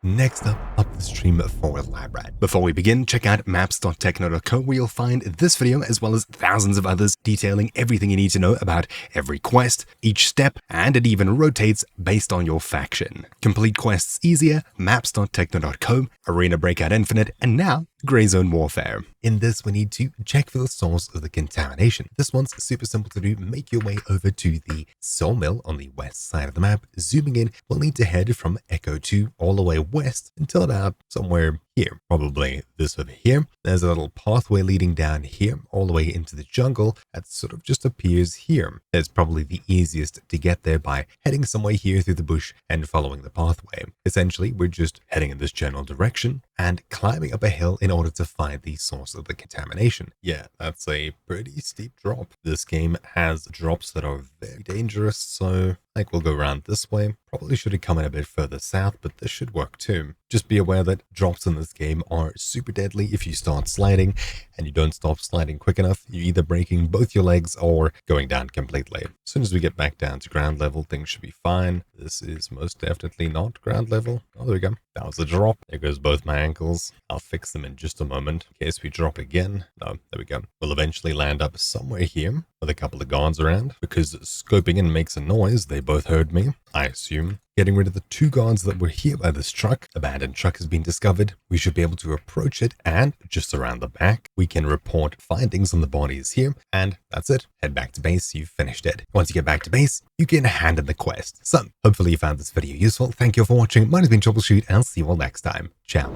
Next up the stream for lab rat. Before we begin, check out maps.techno.co where you'll find this video as well as thousands of others detailing everything you need to know about every quest, each step, and it even rotates based on your faction. Complete quests easier, maps.techno.co, Arena Breakout Infinite, and now Grey Zone Warfare. In this, we need to check for the source of the contamination. This one's super simple to do. Make your way over to the sawmill on the west side of the map. Zooming in, we'll need to head from Echo 2 all the way west until about somewhere here, probably this over here. There's a little pathway leading down here all the way into the jungle that sort of just appears here. It's probably the easiest to get there by heading somewhere here through the bush and following the pathway. Essentially, we're just heading in this general direction and climbing up a hill in order to find the source of the contamination. Yeah, that's a pretty steep drop. This game has drops that are very dangerous, so we'll go around this way. Probably should have come in a bit further south, but this should work too. Just be aware that drops in this game are super deadly if you start sliding and you don't stop sliding quick enough. You're either breaking both your legs or going down completely. As soon as we get back down to ground level, things should be fine. This is most definitely not ground level. Oh, there we go. That was a drop. There goes both my ankles. I'll fix them in just a moment in case we drop again. No, there we go. We'll eventually land up somewhere here with a couple of guards around. Because scoping in makes a noise, they both heard me, I assume. Getting rid of the two guards that were here by this truck. Abandoned truck has been discovered. We should be able to approach it, and just around the back, we can report findings on the bodies here, and that's it. Head back to base, you've finished it. Once you get back to base, you can hand in the quest. So, hopefully you found this video useful. Thank you for watching. Mine has been Troubleshoot, and I'll see you all next time. Ciao.